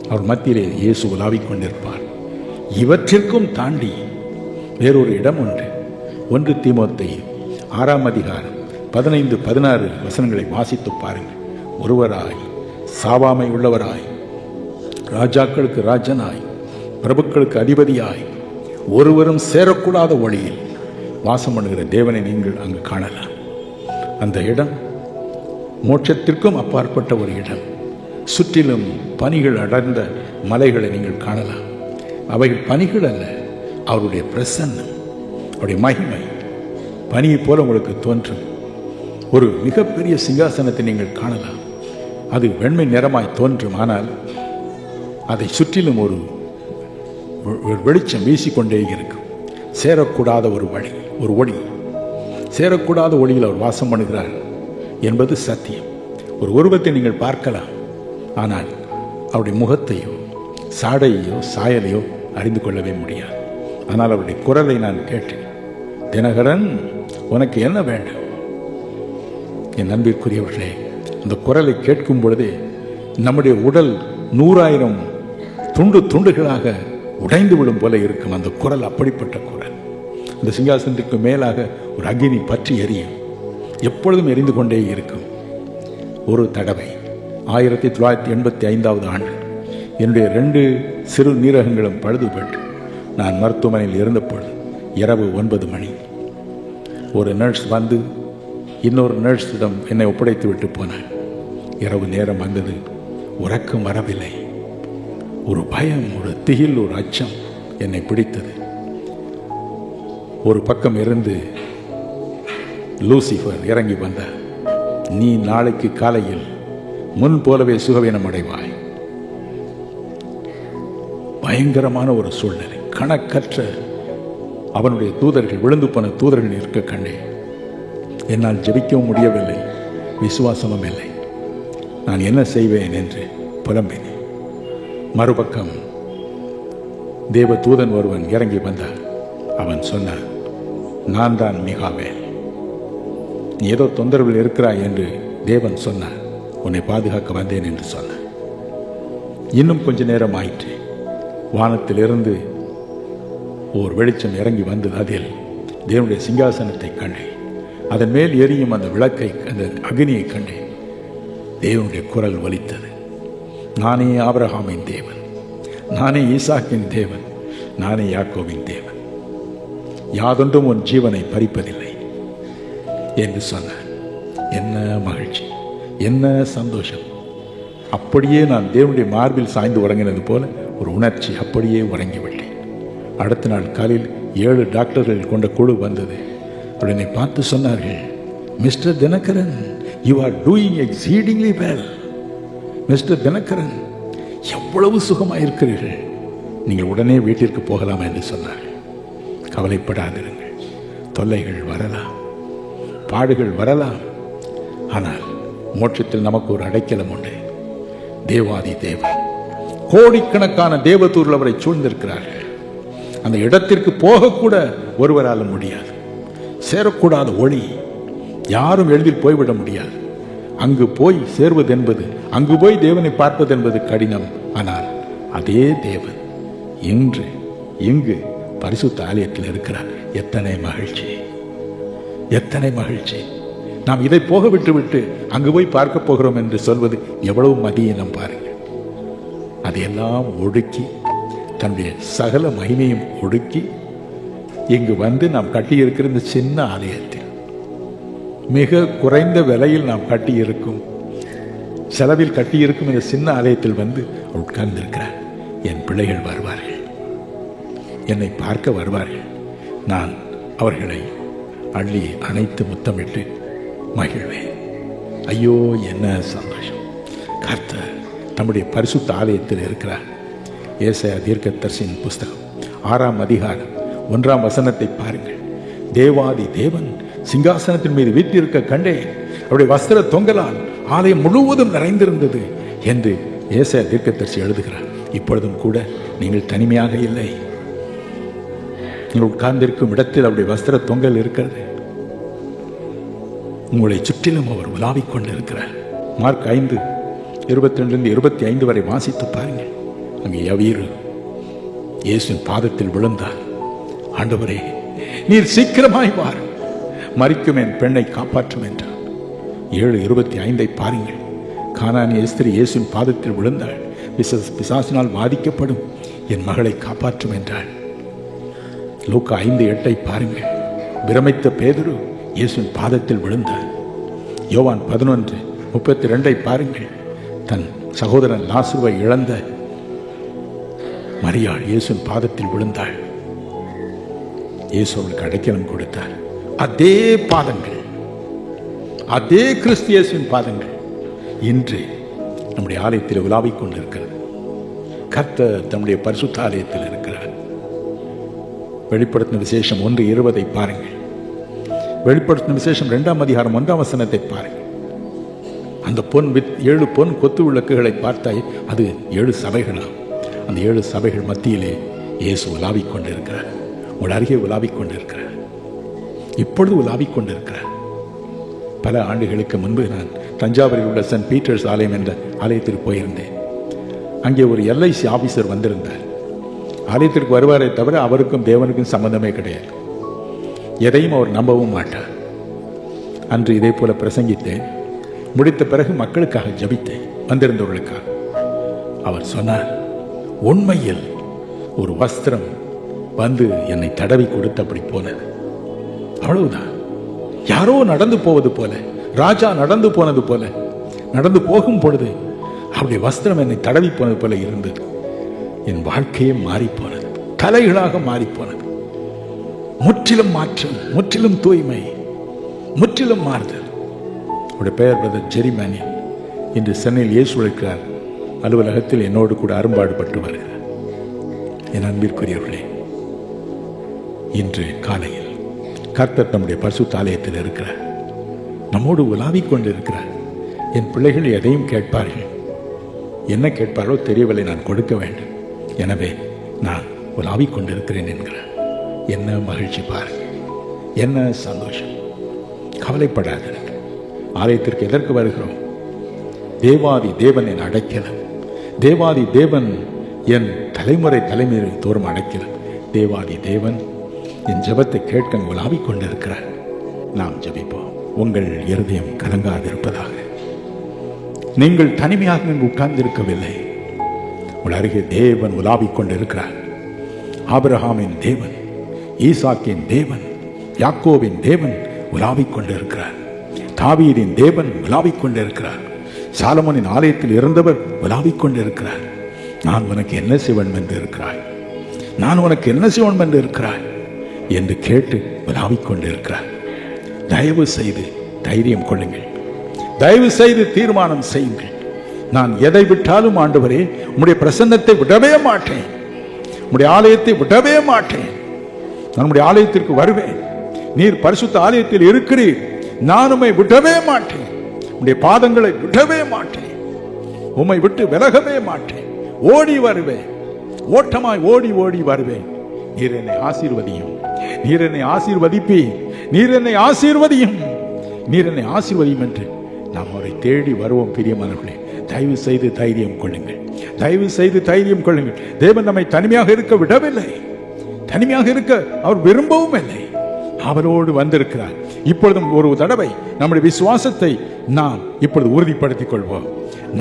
S1: அவர் மத்தியிலே இயேசு உலாவிக் கொண்டிருப்பார். இவற்றிற்கும் தாண்டி வேறொரு இடம் உண்டு. 1 தீமோத்தேயு 6ஆம் அதிகாரம் 15-16 வசனங்களை வாசித்து பாருங்கள். ஒருவராய், சாவாமை உள்ளவராய், ராஜாக்களுக்கு ராஜனாய், பிரபுக்களுக்கு அதிபதியாய், ஒருவரும் சேரக்கூடாத ஒளியில் வாசம் பண்ணுகிற தேவனை நீங்கள் அங்கு காணலாம். அந்த இடம் மோட்சத்திற்கும் அப்பாற்பட்ட ஒரு இடம். சுற்றிலும் பனிகள் அடர்ந்த மலைகளை நீங்கள் காணலாம். அவைகள் பனிகள் அல்ல, அவருடைய பிரசன்னம், அவருடைய மகிமை பனியைப் போல உங்களுக்கு தோன்றும். ஒரு மிகப்பெரிய சிங்காசனத்தை நீங்கள் காணலாம். அது வெண்மை நிறமாய் தோன்றும். ஆனால் அதை சுற்றிலும் ஒரு வெளிச்சம் வீசிக்கொண்டே இருக்கும். சேரக்கூடாத ஒரு வழி, ஒரு ஒளி, சேரக்கூடாத ஒளியில் அவர் வாசம் பண்ணுகிறார் என்பது சத்தியம். ஒரு உருவத்தை நீங்கள் பார்க்கலாம், ஆனால் அவருடைய முகத்தையோ சாடையோ சாயலையோ அறிந்து கொள்ளவே முடியாது. ஆனால் அவருடைய குரலை நான் கேட்டேன், தினகரன் உனக்கு என்ன வேண்டும்? என் அன்பிற்குரியவர்களே, அந்த குரலை கேட்கும் பொழுதே நம்முடைய உடல் 100,000 துண்டுகளாக உடைந்து விடும் போல இருக்கும். அந்த குரல் அப்படிப்பட்ட குரல். அந்த சிங்காசனத்திற்கு மேலாக ஒரு அக்கினி பற்றி எரியும், எப்பொழுதும் எரிந்து கொண்டே இருக்கும். ஒரு தடவை 1985ஆவது ஆண்டு என்னுடைய 2 சிறு நீரகங்களும் பழுதுபட்டு நான் மருத்துவமனையில் இருந்தபொழுது இரவு 9 மணி ஒரு நர்ஸ் வந்து இன்னொரு நர்ஸிடம் என்னை ஒப்படைத்து விட்டு போனார். இரவு நேரம் வந்தது, உறக்கம் வரவில்லை. ஒரு பயம், ஒரு திகில், ஒரு அச்சம் என்னை பிடித்தது. ஒரு பக்கம் இருந்து லூசிஃபர் இறங்கி வந்தார். நீ நாளைக்கு காலையில் முன் போலவே சுகவீனம் அடைவாய். பயங்கரமான ஒரு சூழ்நிலை. கணக்கற்ற அவனுடைய தூதர்கள், விழுந்து போன தூதர்கள் இருக்க கண்டேன். என்னால் ஜெபிக்கவும் முடியவில்லை, விசுவாசமும் இல்லை. நான் என்ன செய்வேன் என்று புலம்பினேன். மறுபக்கம் தேவ தூதன் ஒருவன் இறங்கி வந்தார். அவன் சொன்னான், நான் தான் மிகாவேல். நீ ஏதோ தொந்தரவில் இருக்கிறாய் என்று தேவன் சொன்னார், உன்னை பாதுகாக்க வந்தேன் என்று சொன்னார். இன்னும் கொஞ்ச நேரம் ஆயிற்று. வானத்திலிருந்து ஒரு வெளிச்சம் இறங்கி வந்தது. அதில் தேவனுடைய சிங்காசனத்தை கண்டேன். அதன் மேல் எரியும் அந்த விளக்கை, அந்த அக்னியை கண்டேன். தேவனுடைய குரல் ஒலித்தது, நானே ஆபிரகாமின் தேவன், நானே ஈசாக்கின் தேவன், நானே யாக்கோபின் தேவன், யாதொன்றும் உன் ஜீவனை பறிப்பதில்லை என்று சொன்னார். என்ன மகிழ்ச்சி, என்ன சந்தோஷம்! அப்படியே நான் தேவனுடைய மார்பில் சாய்ந்து உறங்கினது போல ஒரு உணர்ச்சி, அப்படியே உறங்கிவிட்டேன். அடுத்த நாள் காலையில் 7 டாக்டர்கள் கொண்ட குழு வந்தது. உடனே பார்த்து சொன்னார்கள், mister Dinakaran, you are doing exceedingly well. Mister Dinakaran, எவ்வளவு சுகமாக இருக்கிறீர்கள், நீங்கள் உடனே வீட்டிற்கு போகலாம் என்று சொன்னார்கள். கவலைப்படாதிருங்கள், தொல்லைகள் வரலாம், பாடுகள் வரலாம், ஆனால் மோட்சத்தில் நமக்கு ஒரு அடைக்கலம் உண்டு. தேவாதி தேவன், கோடிக்கணக்கான தேவதூர்கள் அவரை சூழ்ந்திருக்கிறார்கள். அந்த இடத்திற்கு போகக்கூட ஒருவரால் முடியாது. சேரக்கூடாத ஒளி, யாரும் எளிதில் போய்விட முடியாது. அங்கு போய் சேர்வது என்பது, அங்கு போய் தேவனை பார்ப்பது என்பது கடினம். ஆனால் அதே தேவன் இங்கு பரிசுத்த ஆலயத்தில் இருக்கிறார். எத்தனை மகிழ்ச்சி, எத்தனை மகிழ்ச்சி! நாம் இதை போக விட்டு அங்கு போய் பார்க்க போகிறோம் என்று சொல்வது எவ்வளவு மதியினம் பாருங்கள். அதையெல்லாம் ஒடுக்கி தன்னுடைய சகல மகிமையும் ஒடுக்கி இங்கு வந்து நாம் கட்டியிருக்கிற இந்த சின்ன ஆலயத்தில், மிக குறைந்த விலையில் நாம் கட்டியிருக்கும், செலவில் கட்டியிருக்கும் இந்த சின்ன ஆலயத்தில் வந்து உட்கார்ந்திருக்கிறார். என் பிள்ளைகள் வருவார்கள், என்னை பார்க்க வருவார்கள். நான் அவர்களை அள்ளி அணைத்து முத்தமிட்டு மகிழ்வேன். ஐயோ, என்ன சந்தோஷம்! கர்த்தர் நம்முடைய பரிசுத்த ஆலயத்தில் இருக்கிறார். ஏசாயா தீர்க்கதரிசியின் புஸ்தகம் 6ஆம் அதிகாரம் 1ஆம் வசனத்தை பாருங்கள். தேவாதி தேவன் சிங்காசனத்தின் மீது வீற்றிருக்க கண்டேன், அவருடைய வஸ்திர தொங்கலால் ஆலயம் முழுவதும் நிறைந்திருந்தது என்று ஏசாயா தீர்க்கதரிசி எழுதுகிறார். இப்பொழுதும் கூட நீங்கள் தனிமையாக இல்லை. நீங்கள் உட்கார்ந்திருக்கும் இடத்தில் அவருடைய வஸ்திர தொங்கல் இருக்கிறது. உங்களை சுற்றிலும் அவர் உலாவிக் கொண்டிருக்கிறார். மார்க் 5:22-25 வரை வாசித்து பாருங்கள். அங்கே யவீரு இயேசுவின் பாதத்தில் விழுந்தார். ஆண்டவரே, நீர் சீக்கிரமாய் வாரும், மரிக்கும் என் பெண்ணை காப்பாற்றும் என்றார். 7:25 பாருங்கள். கானானிய ஸ்திரீ இயேசுவின் பாதத்தில் விழுந்தாள். பிசாசினால் பாதிக்கப்படும் என் மகளை காப்பாற்றும் என்றாள். லூக்கா 5:8 பாருங்கள். பிரமித்த பேதுரு இயேசுவின் பாதத்தில் விழுந்தார். யோவான் 11:32 பாருங்கள். தன் சகோதரன் லாசருவை இழந்த மரியாள் இயேசுவின் பாதத்தில் விழுந்தாள். இயேசு அவளுக்கு அடைக்கலம் கொடுத்தார். அதே பாதங்கள், அதே கிறிஸ்து இயேசுவின் பாதங்கள் இன்று நம்முடைய ஆலயத்தில் உலாவிக் கொண்டிருக்கிறது. கர்த்தர் தம்முடைய பரிசுத்த ஆலயத்தில் இருக்கிறார். வெளிப்படுத்தின விசேஷம் 1:20 பாருங்கள். வெளிப்படுத்தின விசேஷம் 2ஆம் அதிகாரம் 1ஆம் வசனத்தை பாருங்கள். அந்த 7 பொன் கொத்து விளக்குகளை பார்த்தாய், அது 7 சபைகளாம். அந்த 7 சபைகள் மத்தியிலே இயேசு உலாவிக் கொண்டிருக்கிறார். உங்கள் அருகே உலாவிக் கொண்டிருக்கிறார். இப்பொழுது உலாவிக் கொண்டிருக்கிறார். பல ஆண்டுகளுக்கு முன்பு நான் தஞ்சாவூரில் உள்ள சென்ட் பீட்டர்ஸ் ஆலயம் என்ற ஆலயத்திற்கு போயிருந்தேன். அங்கே ஒரு LIC ஆபீசர் வந்திருந்தார். ஆலயத்திற்கு வருவாரே தவிர அவருக்கும் தேவனுக்கும் சம்பந்தமே கிடையாது. எதையும் அவர் நம்பவும் மாட்டார். அன்று இதே போல பிரசங்கித்தேன். முடித்த பிறகு மக்களுக்காக ஜபித்தேன், வந்திருந்தவர்களுக்காக. அவர் சொன்னார், உண்மையில் ஒரு வஸ்திரம் வந்து என்னை தடவி கொடுத்து அப்படி போனது. அவ்வளவுதான். யாரோ நடந்து போவது போல, ராஜா நடந்து போனது போல, நடந்து போகும் பொழுது அவருடைய வஸ்திரம் என்னை தடவி போனது போல இருந்தது. என் வாழ்க்கையே மாறி போனது, தலைகளாக மாறி போனது. முற்றிலும் மாற்றம், முற்றிலும் தூய்மை, முற்றிலும் மாறுதல். அவருடைய பெயர் பிரதர் ஜெரி மேனியன். இன்று சென்னையில் இயேசு இருக்கிறார். அலுவலகத்தில் என்னோடு கூட அரும்பாடுபட்டு வருகிறார். என் அன்பிற்குரியவர்களே, இன்று காலையில் கர்த்தர் நம்முடைய பரிசுத்த ஆலயத்தில் இருக்கிறார். நம்மோடு உலாவிக் கொண்டு இருக்கிறார். என் பிள்ளைகள் எதையும் கேட்பார்கள். என்ன கேட்பார்களோ தெரியவில்லை, நான் கொடுக்க வேண்டும். எனவே நான் உலாவிக் கொண்டிருக்கிறேன் என்கிறார். என்ன மகிழ்ச்சி பாருங்கள், என்ன சந்தோஷம்! கவலைப்படாதீர்கள். ஆலயத்திற்கு எதற்கு வருகிறோம்? தேவாதி தேவன் என் அடைக்கலம். தேவாதி தேவன் என் தலைமுறை தோறும் அடைக்கலம். தேவாதி தேவன் என் ஜெபத்தை கேட்க உலாவிக் கொண்டிருக்கிறார். நாம் ஜெபிப்போம். உங்கள் இருதயம் கலங்காதிருப்பதாக. நீங்கள் தனிமையாக இங்கு உட்கார்ந்திருக்கவில்லை. உங்கள் அருகே தேவன் உலாவிக் கொண்டிருக்கிறார். ஆபிரகாமின் தேவன், ஈசாக்கின் தேவன், யாக்கோபின் தேவன் உலாவிக் கொண்டிருக்கிறார். தாவீதின் தேவன் உலாவிக் கொண்டிருக்கிறார். சாலமோனின் ஆலயத்தில் இருந்தவர் உலாவிக் கொண்டிருக்கிறார். நான் உனக்கு என்ன செய்வேன் என்று இருக்கிறாய், நான் உனக்கு என்ன செய்வேன் என்று இருக்கிறாய் என்று கேட்டு உலாவிக் கொண்டிருக்கிறார். தயவு செய்து தைரியம் கொள்ளுங்கள். தயவு செய்து தீர்மானம் செய்யுங்கள். நான் எதை விட்டாலும் ஆண்டவரே, உம்முடைய பிரசன்னத்தை விடவே மாட்டேன், உம்முடைய ஆலயத்தை விடவே மாட்டேன். நான் உம்முடைய ஆலயத்திற்கு வருவேன். நீர் பரிசுத்த ஆலயத்தில் இருக்கிறீர். நான் உம்மை விடவே மாட்டேன். உம்முடைய பாதங்களை விடவே மாட்டேன். உம்மை விட்டு விலகவே மாட்டேன். ஓடி வருவேன், ஓட்டமாய் ஓடி ஓடி வருவேன். நீர் என்னை ஆசீர்வதியும், நீர் என்னை ஆசீர்வதிப்பீர், நீர் என்னை ஆசீர்வதியும், நீர் என்னை ஆசீர்வதியும் என்று நாம் அவரை தேடி வருவோம். பிரியமானவர்களே, தயவு செய்து தைரியம் கொள்ளுங்கள், தயவு செய்து தைரியம் கொள்ளுங்கள். தேவன் நம்மை தனிமையாக இருக்க விடவில்லை. தனிமையாக இருக்க அவர் விரும்பவும் இல்லை. அவரோடு வந்திருக்கிறார். இப்பொழுதும் ஒரு தடவை நம்முடைய விசுவாசத்தை நாம் இப்பொழுது உறுதிப்படுத்திக் கொள்வோம்.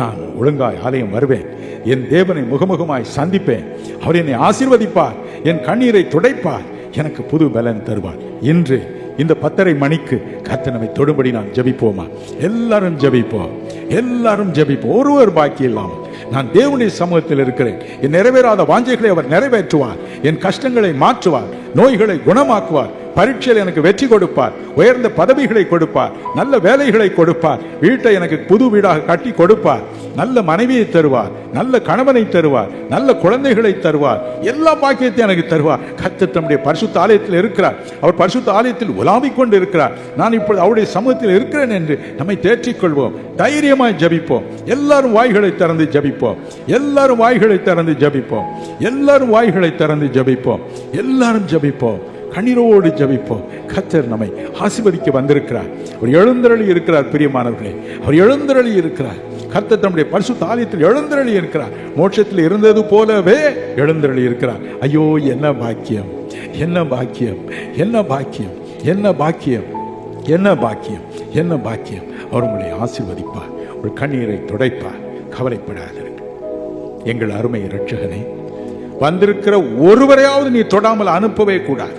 S1: நான் ஒழுங்காய் ஆலயம் வருவேன், என் தேவனை முகமுகமாய் சந்திப்பேன், அவர் என்னை ஆசீர்வதிப்பார், என் கண்ணீரை துடைப்பார், எனக்கு புது பலன் தருவார். இன்று இந்த 10:30 மணிக்கு கர்த்தர் நம்மை தொடும்படி நான் ஜெபிப்போமா? எல்லாரும் ஜெபிப்போம், எல்லாரும் ஜெபிப்போம். ஒருவர் பாக்கி இல்லாமல் நான் தேவனுடைய சமூகத்தில் இருக்கிறேன். என் நிறைவேறாத வாஞ்சைகளை அவர் நிறைவேற்றுவார், என் கஷ்டங்களை மாற்றுவார், நோய்களை குணமாக்குவார், பரீட்சையில் எனக்கு வெற்றி கொடுப்பார், உயர்ந்த பதவிகளை கொடுப்பார், நல்ல வேலைகளை கொடுப்பார், வீட்டை எனக்கு புது வீடாக கட்டி கொடுப்பார், நல்ல மனைவியை தருவார், நல்ல கணவனை தருவார், நல்ல குழந்தைகளை தருவார், எல்லா பாக்கியத்தையும் எனக்கு தருவார். கர்த்தர் தம்முடைய பரிசுத்த ஆலயத்தில் இருக்கிறார், அவர் பரிசுத்த ஆலயத்தில் உலாவிக் கொண்டு இருக்கிறார். நான் இப்பொழுது அவருடைய சமூகத்தில் இருக்கிறேன் என்று நம்மை தேற்றிக் கொள்வோம். தைரியமாய் ஜபிப்போம். எல்லாரும் வாய்களை திறந்து ஜபிப்போம், எல்லாரும் வாய்களை திறந்து ஜபிப்போம், எல்லாரும் வாய்களை திறந்து ஜபிப்போம், எல்லாரும் ஜபிப்போம், கண்ணீரோடு ஜபிப்போம். கர்த்தர் நம்மை ஆசீர்வதிக்க வந்திருக்கிறார். அவர் எழுந்தருளி இருக்கிறார். பிரியமானவர்களே, அவர் எழுந்தருளி இருக்கிறார். கர்த்தர் தம்முடைய பரிசுத்த ஆலயத்தில் எழுந்தருளி இருக்கிறார். மோட்சத்தில் இருந்தது போலவே எழுந்தருளி இருக்கிறார். ஐயோ, என்ன பாக்கியம், என்ன பாக்கியம், என்ன பாக்கியம், என்ன பாக்கியம், என்ன பாக்கியம், என்ன பாக்கியம். அவர் உங்களை ஆசீர்வதிப்பார், உங்கள் கண்ணீரை துடைப்பார். கவலைப்படாதீர்கள். எங்கள் அருமை இரட்சகனே, வந்திருக்கிற ஒருவரையாவது நீ தொடாமல் அனுப்பவே கூடாது.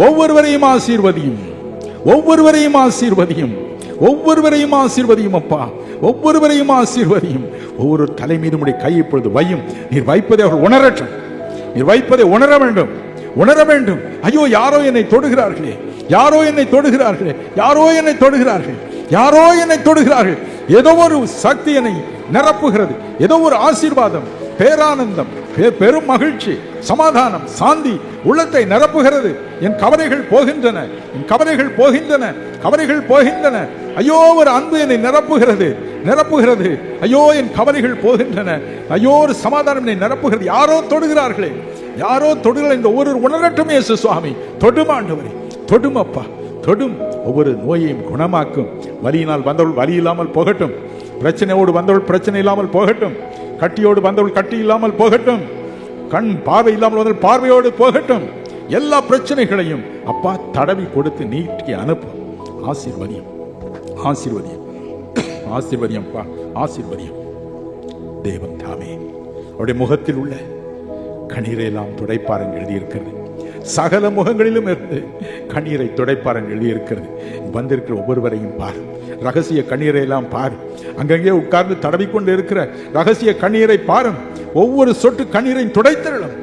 S1: ஒவ்வொருவரையும் ஆசீர்வதியும், ஒவ்வொருவரையும் ஆசீர்வதியும், ஒவ்வொருவரையும் ஆசீர்வதியும் அப்பா, ஒவ்வொருவரையும் ஆசீர்வதியும். ஒவ்வொரு தலை மீது உடைய கை இப்பொழுது வையும். நீர் வைப்பதை அவர் உணரட்டும், நீர் வைப்பதை உணர வேண்டும், உணர வேண்டும். ஐயோ, யாரோ என்னை தொடுகிறார்களே, யாரோ என்னை தொடுகிறார்களே, யாரோ என்னை தொடுகிறார்கள், யாரோ என்னை தொடுகிறார்கள். ஏதோ ஒரு சக்தி என்னை நிரப்புகிறது, ஏதோ ஒரு ஆசீர்வாதம், பேரானந்தம், பெரும் மகிழ்ச்சி, சமாதானம், சாந்தி உள்ளத்தை நிரப்புகிறது. என் கவலைகள் போகின்றன, என் கவலைகள் போகின்றன, கவலைகள் போகின்றன. ஐயோ, ஒரு அன்பு என்னை நிரப்புகிறது, நிரப்புகிறது. ஐயோ, என் கவலைகள் போகின்றன. ஐயோ, ஒரு சமாதானம் என்னை நிரப்புகிறது. யாரோ தொடுகிறார்களே, யாரோ தொடுகிற இந்த ஒரு உணரட்டும். இயேசு சுவாமி, தொடும் ஆண்டவரே, தொடும் அப்பா, தொடும். ஒவ்வொரு நோயையும் குணமாக்கும். வலியினால் வந்தவள் வலி இல்லாமல் போகட்டும், பிரச்சனையோடு வந்தவள் பிரச்சனை இல்லாமல் போகட்டும், கட்டியோடு வந்தவள் கட்டி இல்லாமல் போகட்டும், கண் பார்வை இல்லாமல் வந்தவள் பார்வையோடு போகட்டும். எல்லா பிரச்சனைகளையும் அப்பா தடவி கொடுத்து நீட்டி அனுப்பும். ஆசீர்வதியம், ஆசீர்வதியம், ஆசீர்வதியம் அப்பா, ஆசீர்வதியம். தேவன் தாமே அவருடைய முகத்தில் உள்ள கண்ணீரை எல்லாம் துடைப்பார் என்று எழுதியிருக்கிறது. சகல முகங்களிலும் இருந்து கண்ணீரை துடைப்பார் என்று எழுதியிருக்கிறது. வந்திருக்கிற ஒவ்வொருவரையும் பார், ரகசிய கண்ணீரை எல்லாம் பார். அங்கங்கே உட்கார்ந்து தடவிக்கொண்டு இருக்கிற ரகசிய கண்ணீரை பாரும். ஒவ்வொரு சொட்டு கண்ணீரையும் துடைத்திரளும்.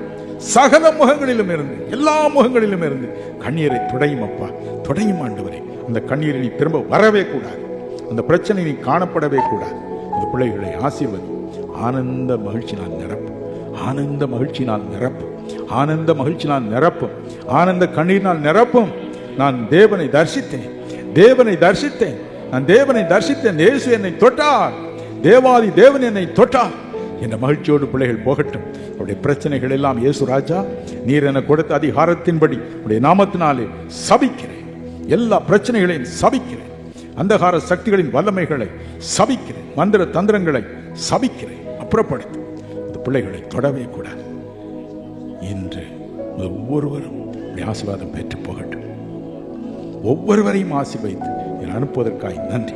S1: சகல முகங்களிலும் இருந்து, எல்லா முகங்களிலும் இருந்து கண்ணீரை துடையும் அப்பா, துடையும் ஆண்டவரே. அந்த கண்ணீரை நீ திரும்ப வரவே கூடாது, அந்த பிரச்சனை நீ காணப்படவே கூடாது. அந்த பிள்ளைகளை ஆசீர்வதி. ஆனந்த மகிழ்ச்சினால் நிரப்பும், ஆனந்த மகிழ்ச்சினால் நிரப்பும், ஆனந்த மகிழ்ச்சினால் நிரப்பும், ஆனந்த கண்ணீரினால் நிரப்பும். நான் தேவனை தரிசித்தேன், தேவனை தரிசித்தேன், நான் தேவனை தரிசித்தேன். இயேசு என்னை தொட்டார், தேவாதி தேவன் என்னை தொட்டார் என்ற மகிழ்ச்சியோடு பிள்ளைகள் போகட்டும். அவருடைய பிரச்சனைகள் எல்லாம் இயேசு ராஜா, நீர் என கொடுத்த அதிகாரத்தின்படி உடைய நாமத்தினாலே சபிக்கிறேன். எல்லா பிரச்சனைகளையும் சபிக்கிறேன், அந்தகார சக்திகளின் வல்லமைகளை சபிக்கிறேன், மந்திர தந்திரங்களை சபிக்கிறேன். அப்புறப்படுத்தும். இந்த பிள்ளைகளை தொடவே கூடாது. இன்று ஒவ்வொருவரும் ஆசீர்வாதம் பெற்று போகட்டும். ஒவ்வொருவரையும் ஆசீர்வதித்து அனுப்புவதற்காக நன்றி.